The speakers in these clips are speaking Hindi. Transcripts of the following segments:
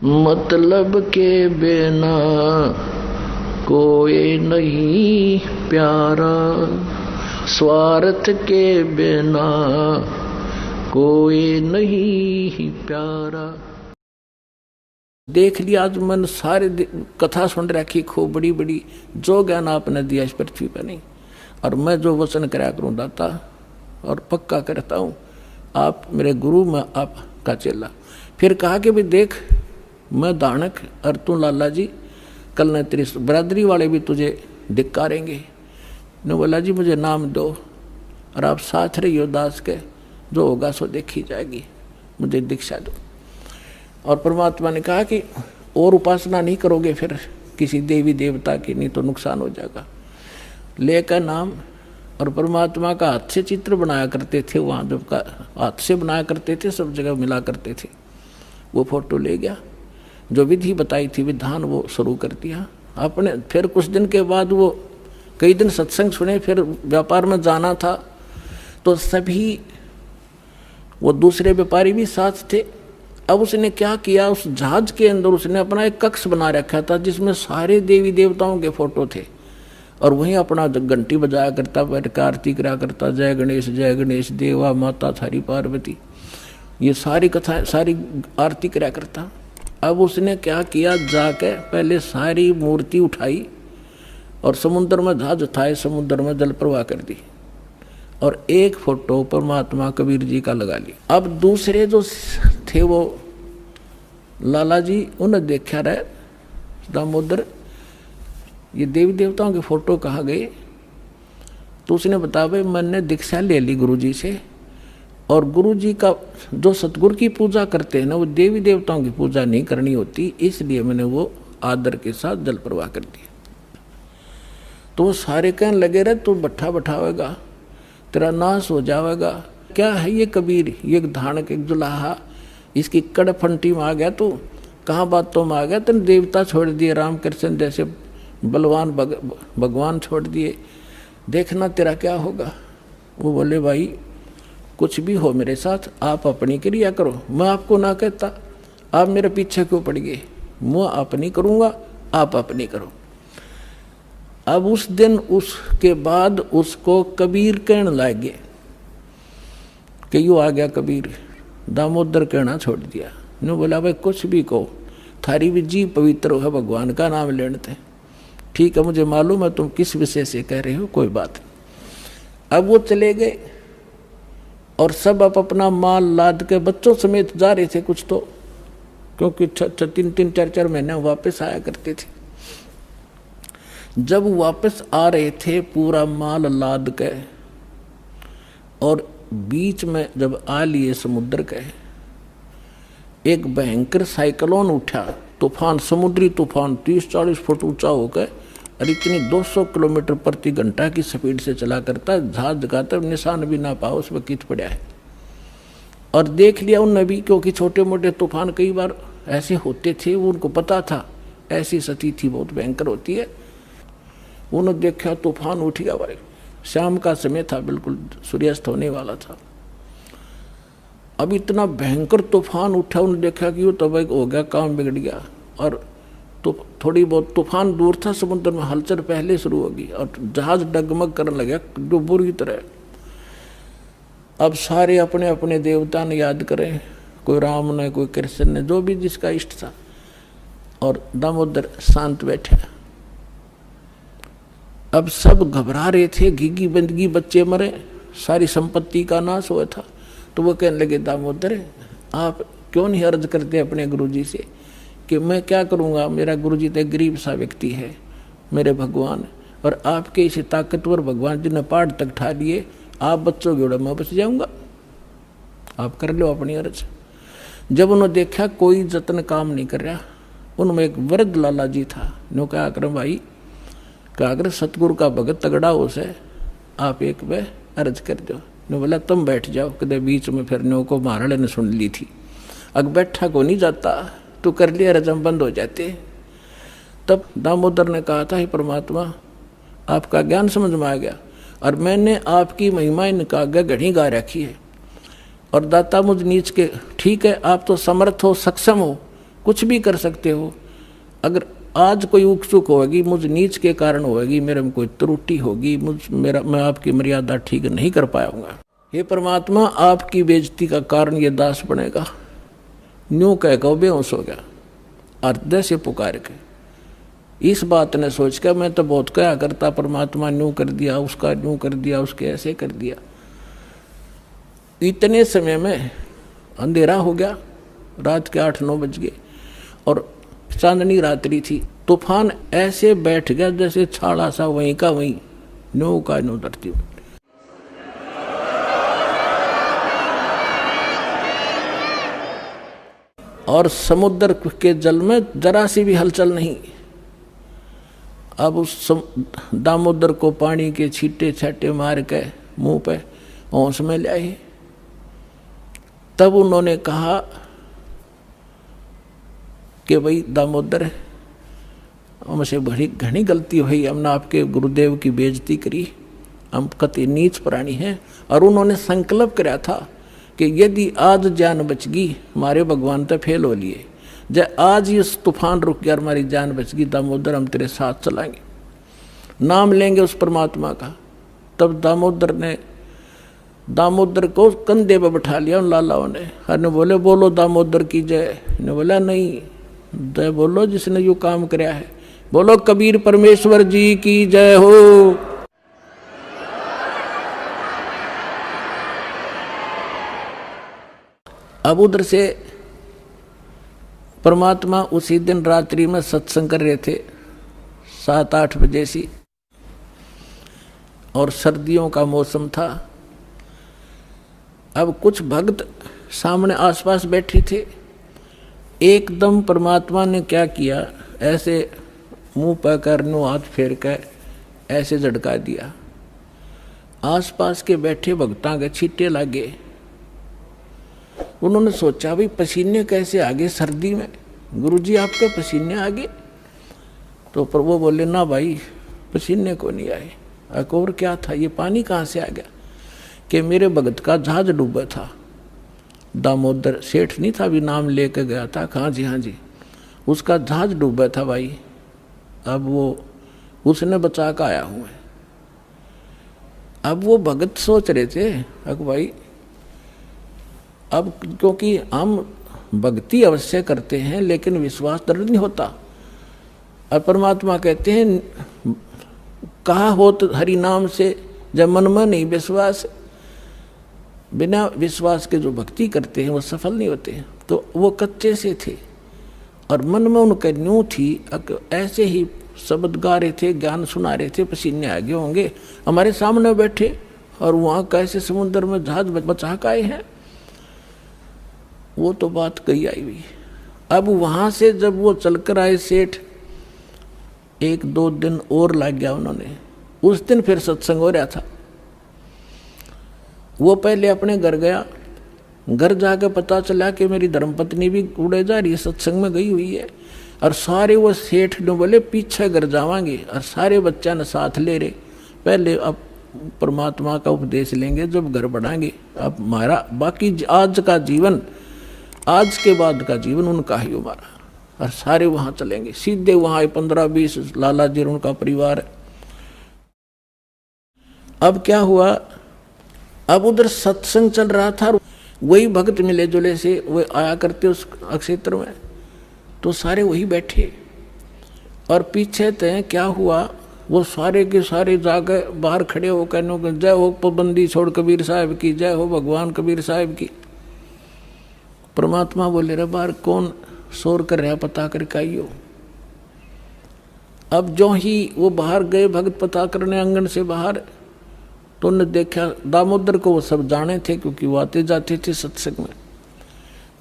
मतलब के बिना कोई नहीं प्यारा, स्वार्थ के बिना कोई नहीं प्यारा। देख लिया आज मन सारे कथा सुन रखी खूब बड़ी बड़ी, जो ज्ञान आपने दिया इस पृथ्वी पर नहीं। और मैं जो वचन कराया करूँ दाता, और पक्का करता हूँ आप मेरे गुरु, मैं आपका चेला। फिर कहा कि भाई देख मैं दानक और तू लाला जी, कल न तेरी बरादरी वाले भी तुझे धिक्कारेंगे। ने बोला जी मुझे नाम दो और आप साथ रहियो दास के, जो होगा सो देखी जाएगी, मुझे दीक्षा दो। और परमात्मा ने कहा कि और उपासना नहीं करोगे फिर किसी देवी देवता की, नहीं तो नुकसान हो जाएगा। लेकर नाम, और परमात्मा का हाथ से चित्र बनाया करते थे वहाँ, जब का हाथ से बनाया करते थे, सब जगह मिला करते थे। वो फोटो ले गया, जो विधि बताई थी विधान वो शुरू कर दिया आपने। फिर कुछ दिन के बाद वो कई दिन सत्संग सुने, फिर व्यापार में जाना था तो सभी वो दूसरे व्यापारी भी साथ थे। अब उसने क्या किया, उस जहाज के अंदर उसने अपना एक कक्ष बना रखा था जिसमें सारे देवी देवताओं के फोटो थे, और वहीं अपना घंटी बजाया करता, बैठ आरती करा करता, जय गणेश देवा माता थारी पार्वती, ये सारी कथा सारी आरती करा करता। अब उसने क्या किया, जाके पहले सारी मूर्ति उठाई और समुद्र में जहाज उठाए, समुद्र में जल प्रवाह कर दी, और एक फोटो परमात्मा कबीर जी का लगा लिया। अब दूसरे जो थे वो लाला जी, उन्हें देखा रहे दामोदर ये देवी देवताओं के फोटो कहाँ गए। तो उसने बताया भाई मैंने दीक्षा ले ली गुरु जी से, और गुरु जी का जो सतगुरु की पूजा करते हैं ना, वो देवी देवताओं की पूजा नहीं करनी होती, इसलिए मैंने वो आदर के साथ जल प्रवाह कर दिया। तो वो सारे कहने लगे रहे तू बट्ठा बैठावेगा, तेरा नाश हो जाएगा। क्या है ये कबीर, ये धानक एक जुलाहा, इसकी कड़ फंटी में आ गया तू, कहाँ बातों में आ गया, तेने देवता छोड़ दिए, रामकृष्ण जैसे बलवान भगवान छोड़ दिए, देखना तेरा क्या होगा। वो बोले भाई कुछ भी हो मेरे साथ, आप अपनी क्रिया करो, मैं आपको ना कहता, आप मेरे पीछे क्यों पड़ गए, मैं अपनी करूँगा, आप अपनी करो। अब उस दिन उसके बाद उसको कबीर कहने लगे कि यूँ आ गया कबीर, दामोदर कहना छोड़ दिया। ने बोला भाई कुछ भी कहो, थारी भी जी पवित्र हो, भगवान का नाम लेने थे। ठीक है मुझे मालूम है तुम किस विषय से कह रहे हो, कोई बात नहीं। अब वो चले गए और सब अपना माल लाद के बच्चों समेत जा रहे थे कुछ तो, क्योंकि 3-4 महीने वापस आया करते थे। जब वापस आ रहे थे पूरा माल लाद के, और बीच में जब आ लिए समुद्र के, एक भयंकर साइक्लोन उठा, तूफान, समुद्री तूफान 30-40 फुट ऊंचा होकर, और इतनी 200 किलोमीटर प्रति घंटा की स्पीड से चला करता, जहाज जगाता निशान भी ना पाओ उसमें कित पड़ा है। और देख लिया उन भी, क्योंकि छोटे मोटे तूफान कई बार ऐसे होते थे, वो उनको पता था ऐसी स्थिति बहुत भयंकर होती है। उन्होंने देखा तूफान उठ गया भाई, शाम का समय था, बिल्कुल सूर्यास्त होने वाला था। अब इतना भयंकर तूफान उठा, उन्होंने देखा कि वो तो भाई हो गया, काम बिगड़ गया। और तो थोड़ी बहुत तूफान दूर था, समुद्र में हलचल पहले शुरू होगी, और जहाज डगमग करने लगा जो बुरी तरह। अब सारे अपने अपने देवता ने याद करें, कोई राम ने, कोई कृष्ण ने, जो भी जिसका इष्ट था, और दामोदर शांत बैठा। अब सब घबरा रहे थे, घिगी बंदगी, बच्चे मरे, सारी संपत्ति का नाश हुआ था। तो वो कहने लगे दामोदर आप क्यों नहीं अर्ज करते अपने गुरुजी से कि मैं क्या करूँगा, मेरा गुरुजी तो गरीब सा व्यक्ति है, मेरे भगवान, और आपके इसे ताकतवर भगवान जी ने पहाड़ तक ठा लिए, आप बच्चों के उड़ा मैं बच जाऊँगा, आप कर लो अपनी अर्ज। जब उन्होंने देखा कोई जतन काम नहीं कर रहा, उनमें एक वृद्ध लाला जी था, नो क्या कर भाई, क्या अगर सतगुरु का भगत तगड़ा हो से आप एक वे अर्ज कर दो। ने बोला तुम बैठ जाओ, कदे बीच में फिर नो को महाराज ने सुन ली थी, अग बैठा को नहीं जाता, तो कर लिया रजम बंद हो जाते। तब दामोदर ने कहा था, हे परमात्मा आपका ज्ञान समझ में आ गया, और मैंने आपकी महिमा इनका आगे घड़ी गा रखी है, और दाता मुझ नीच के, ठीक है आप तो समर्थ हो, सक्षम हो, कुछ भी कर सकते हो। अगर आज कोई उकचुक होगी, मुझ नीच के कारण होगी, मेरे में कोई त्रुटि होगी, मैं आपकी मर्यादा ठीक नहीं कर पाऊंगा। हे परमात्मा, आपकी बेइज्जती का कारण ये दास बनेगा। न्यू कह के बेहोश हो गया हृदय से पुकार के। इस बात ने सोच कर मैं तो बहुत कहा करता, परमात्मा न्यू कर दिया, उसका न्यू कर दिया, उसके ऐसे कर दिया। इतने समय में अंधेरा हो गया, रात के 8-9 बज गए और चांदनी रात्रि थी। तूफान ऐसे बैठ गया जैसे छाड़ा सा वहीं का वहीं, न्यू का न्यू धरती में। और समुद्र के जल में जरा सी भी हलचल नहीं। अब उस दामोदर को पानी के छींटे छाटे मार के मुंह पे होश में ले आए। तब उन्होंने कहा कि भाई दामोदर, हमसे बड़ी घनी गलती हुई, हमने आपके गुरुदेव की बेइज्जती करी, हम कति नीच प्राणी हैं। और उन्होंने संकल्प कराया था कि यदि आज जान बच गई, हमारे भगवान तो फेल हो लिए, जब आज इस तूफान रुक गया, हमारी जान बच गई, दामोदर हम तेरे साथ चलाएंगे, नाम लेंगे उस परमात्मा का। तब दामोदर को कंधे पे बैठा लिया उन लालाओं ने। हर ने बोले बोलो दामोदर की जय। ने बोला नहीं, जय बोलो जिसने यू काम कराया है, बोलो कबीर परमेश्वर जी की जय हो। अब उधर से परमात्मा उसी दिन रात्रि में सत्संग कर रहे थे 7-8 बजे सी, और सर्दियों का मौसम था। अब कुछ भक्त सामने आसपास बैठे थे। एकदम परमात्मा ने क्या किया, ऐसे मुंह पर करनो हाथ फेर कर ऐसे झटका दिया। आसपास के बैठे भक्तां के छींटे लगे। उन्होंने सोचा भाई पसीने कैसे आ गए सर्दी में, गुरुजी आपके पसीने आ गए? तो पर वो बोले ना भाई पसीने को नहीं आए। और क्या था, ये पानी कहाँ से आ गया? कि मेरे भगत का जहाज डूबा था, दामोदर सेठ नहीं था, अभी नाम लेके गया था। हाँ जी, उसका जहाज डूबा था भाई, अब वो उसने बचा कर आया हूँ मैं। अब वो भगत सोच रहे थे भाई, अब क्योंकि हम भक्ति अवश्य करते हैं लेकिन विश्वास दृढ़ नहीं होता। और परमात्मा कहते हैं कहा हो तो हरि नाम से, जब मन में नहीं विश्वास, बिना विश्वास के जो भक्ति करते हैं वो सफल नहीं होते। तो वो कच्चे से थे और मन में उनके न्यू थी, ऐसे ही शब्द गा रहे थे, ज्ञान सुना रहे थे, पसीने आ गए होंगे, हमारे सामने बैठे और वहाँ कैसे समुद्र में जहाज बचा के आए हैं। वो तो बात कही आई हुई। अब वहाँ से जब वो चलकर आए सेठ, 1-2 दिन और लग गया उन्होंने। उस दिन फिर सत्संग हो रहा था। वो पहले अपने घर गया, घर जाकर पता चला कि मेरी धर्मपत्नी भी उड़े जा रही है, सत्संग में गई हुई है। और सारे वो सेठ ने बोले पीछे घर जावांगे, और सारे बच्चा ने साथ ले रहे, पहले अब परमात्मा का उपदेश लेंगे जब घर बढ़ाएंगे। अब हमारा बाकी आज का जीवन, आज के बाद का जीवन उनका ही हमारा। और सारे वहाँ चलेंगे, सीधे वहाँ 15-20 लाला जी उनका परिवार है। अब क्या हुआ, अब उधर सत्संग चल रहा था, वही भक्त मिले जुले से वो आया करते उस क्षेत्र में, तो सारे वही बैठे। और पीछे तय क्या हुआ, वो सारे के सारे जाकर बाहर खड़े हो कहने जय हो पाबंदी छोड़ कबीर साहब की, जय हो भगवान कबीर साहब की। परमात्मा बोले रे बाहर कौन शोर कर रहा, पता करके आइयो। अब जो ही वो बाहर गए भक्त पता करने आंगन से बाहर, तो उन्होंने देखा दामोदर को, वो सब जाने थे क्योंकि वो आते जाते थे सत्संग में।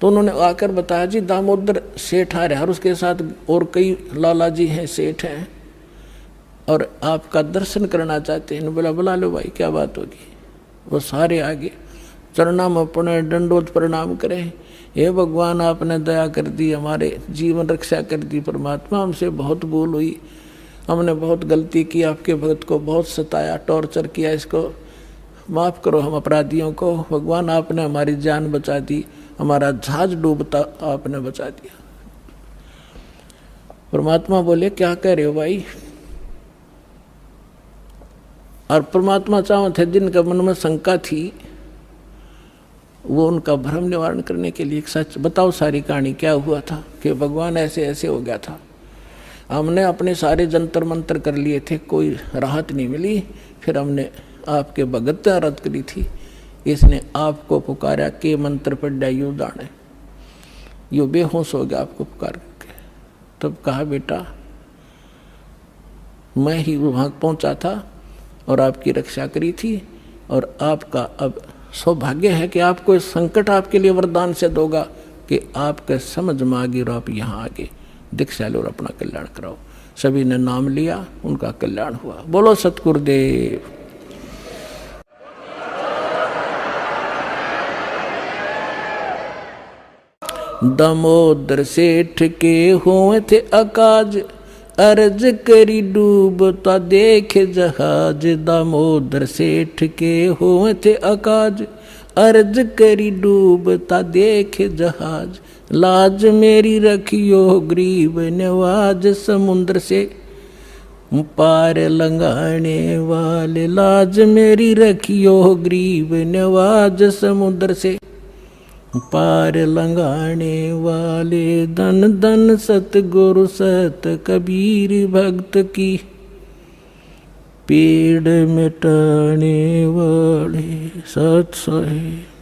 तो उन्होंने आकर बताया जी दामोदर सेठ आ रहा है और उसके साथ और कई लाला जी हैं, सेठ हैं, और आपका दर्शन करना चाहते हैं। बोला बुला लो भाई, क्या बात होगी। वो सारे आगे चरणा में अपने दंडोत प्रणाम करें, हे भगवान आपने दया कर दी, हमारे जीवन रक्षा कर दी। परमात्मा हमसे बहुत भूल हुई, हमने बहुत गलती की, आपके भक्त को बहुत सताया, टॉर्चर किया, इसको माफ़ करो हम अपराधियों को। भगवान आपने हमारी जान बचा दी, हमारा जहाज डूबता आपने बचा दिया। परमात्मा बोले क्या कह रहे हो भाई? और परमात्मा चाहो थे जिनका मन में शंका थी वो उनका भ्रम निवारण करने के लिए सच बताओ सारी कहानी क्या हुआ था कि भगवान ऐसे ऐसे हो गया था। हमने अपने सारे जंतर मंतर कर लिए थे, कोई राहत नहीं मिली। फिर हमने आपके भगत आराध करी थी, इसने आपको पुकारा के मंत्र पढ़ यू जाने, यो बेहोश हो गया आपको पुकार करके। तब कहा बेटा मैं ही वहां पहुंचा था और आपकी रक्षा करी थी, और आपका अब सौभाग्य है कि आपको इस संकट आपके लिए वरदान से दोगा कि आपके समझ में आ गई और आप यहाँ आगे दीक्षा लो और अपना कल्याण कराओ। सभी ने नाम लिया, उनका कल्याण हुआ। बोलो सतगुरुदेव। दामोदर सेठ के हुए थे अकाज, अर्ज करी डूबता देखे जहाज। दामोदर सेठ के हुए थे अकाज, अर्ज करी डूबता देखे जहाज। लाज मेरी रखियो गरीब नवाज, समुद्र से पार लंघाने वाले। लाज मेरी रखियो गरीब नवाज, समुद्र से पार लंघाने वाले। धन धन सतगुरु सत कबीर भक्त की, पीड़ मिटाने वाले। सत सोहे।